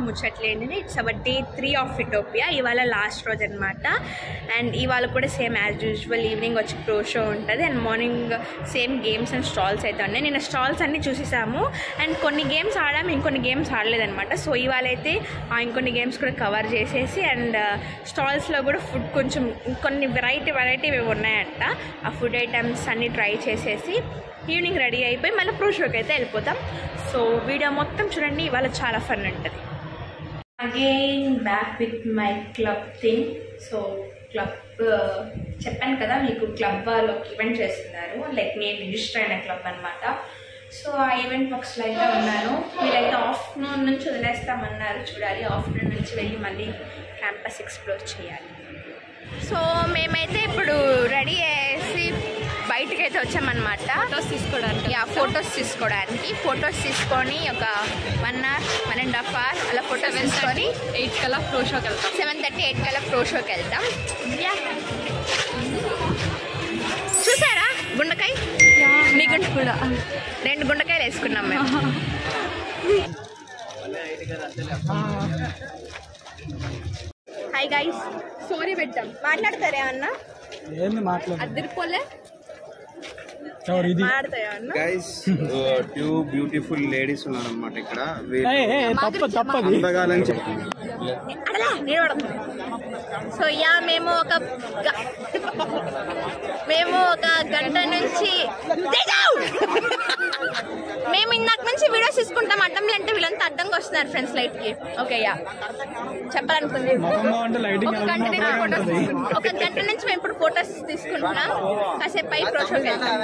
ముచ్చట్లేండి. It's our day 3 of Fitopia. ఇవాళ last రోజు అనమాట. అండ్ ఇవాళ కూడా సేమ్ యాజ్ యూజువల్ ఈవినింగ్ వచ్చి ప్రో షో ఉంటుంది and morning same games and stalls అయితే ఉన్నాయి. నేను స్టాల్స్ అన్నీ చూసేసాము అండ్ కొన్ని గేమ్స్ ఆడాము, ఇంకొన్ని గేమ్స్ ఆడలేదనమాట. సో ఇవాళ అయితే ఇంకొన్ని గేమ్స్ కూడా కవర్ చేసేసి అండ్ స్టాల్స్లో కూడా ఫుడ్ కొంచెం కొన్ని వెరైటీ ఉన్నాయంట. ఆ ఫుడ్ ఐటమ్స్ అన్నీ ట్రై చేసేసి ఈవినింగ్ రెడీ అయిపోయి మళ్ళీ ప్రో షోకి అయితే వెళ్ళిపోతాం. సో వీడియో మొత్తం చూడండి, ఇవాళ చాలా ఫన్ ఉంటుంది. Again back with my club thing. So club చెప్పాను కదా మీకు, క్లబ్ వాళ్ళు ఒక ఈవెంట్ చేస్తున్నారు, లైక్ నేను రిజిస్టర్ అయిన క్లబ్ అనమాట. సో ఆ ఈవెంట్ వర్క్స్లో అయితే ఉన్నాను. వీళ్ళైతే ఆఫ్టర్నూన్ నుంచి వదిలేస్తామన్నారు, చూడాలి. ఆఫ్టర్నూన్ నుంచి వెళ్ళి మళ్ళీ క్యాంపస్ ఎక్స్ప్లోర్ చేయాలి. సో మేమైతే ఇప్పుడు రెడీ అయ్యేసి బయటకు అయితే వచ్చామన్నమాట. ఫొటోస్ తీసుకోవడానికి ఫొటోస్ తీసుకొని ఒక 1 hour 1.5 hour అలా ఫొటోస్ తీసుకొని 8 కల్లా ప్రో షోకి వెళ్తాం. 7:30 8 కల్లా ప్రో షోకి వెళ్తాం. చూసారా గుండకాయ? మీ గుండ కూడా 2 గుండకాయలు వేసుకున్నాం మేము. హాయ్ గైస్, స్టోరీ పెట్టాం. మాట్లాడతారా అన్న? ఏంది మాట్లాడు, అద్దరిపోలే గైస్. 2 బ్యూటిఫుల్ లేడీస్ ఉన్నారన్నమాట ఇక్కడ. సో యా మేము ఒక గంట నుంచి మేము ఇందాక నుంచి వీడియోస్ తీసుకుంటాం. అడ్డంలో అంటే వీళ్ళంతా అడ్డంగా వస్తున్నారు ఫ్రెండ్స్ లైట్ కి. ఓకే యా చెప్పాలనుకుంది. ఒక గంట నుంచి మేము ఇప్పుడు ఫొటోస్ తీసుకుంటున్నాం. కాసేపు పై ప్రో షోకి వెళ్తాం.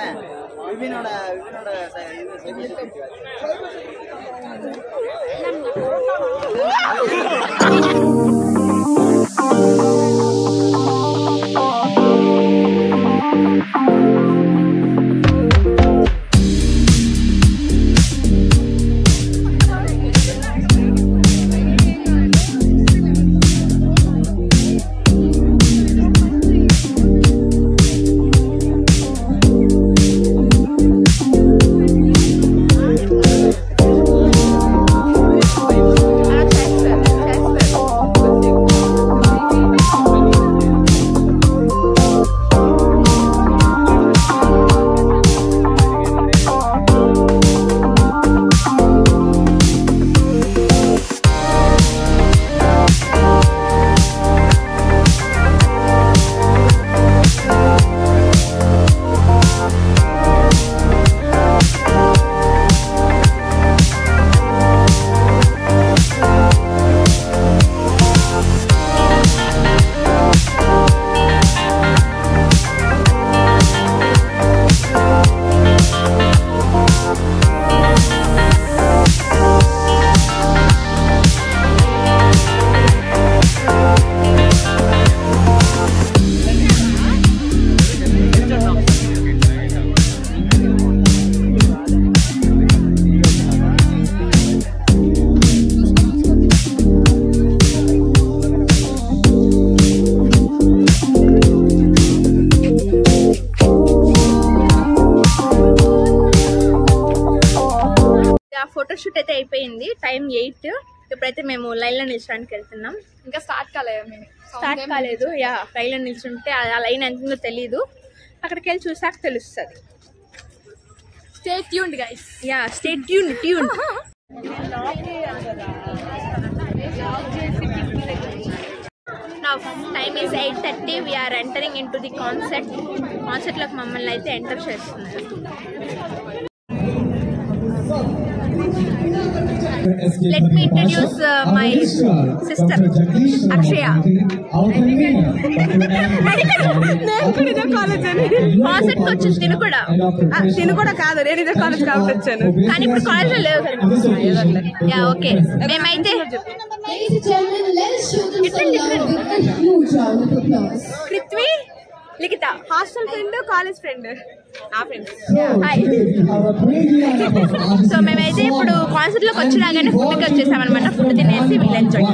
ఫోటోషూట్ అయితే అయిపోయింది. టైం 8. ఇప్పుడైతే మేము లైన్లో నిల్చడానికి వెళ్తున్నాం. ఇంకా స్టార్ట్ కాలేదు. యా లైన్లో నిల్చుంటే ఆ లైన్ ఎంతుందో తెలీదు, అక్కడికి వెళ్ళి చూసాక తెలుస్తుంది. Stay tuned guys. Yeah stay tuned. Now time is 8:30. We are entering into the concert. Concert లోకి మమ్మల్ని అయితే ఎంటర్ చేస్తున్నారు. Let me introduce my sister Akshaya. Concept వచ్చింది. తిను కూడా కాదు, నేను ఇదే కాలేజ్ కాబట్టి వచ్చాను, కానీ ఇప్పుడు కాలేజ్ లో లేవు. Yeah okay. మేమైతే పృథ్వీ లిఖిత హాస్టల్ ఫ్రెండ్, కాలేజ్ ఫ్రెండ్, నా ఫ్రెండ్. హాయ్. సో మేమైతే ఇప్పుడు కాన్సర్ట్ లోకి వచ్చినాగానే ఫుడ్కి వచ్చేసాం అనమాట. ఫుడ్ తినేసి వీళ్ళు ఎంజాయ్.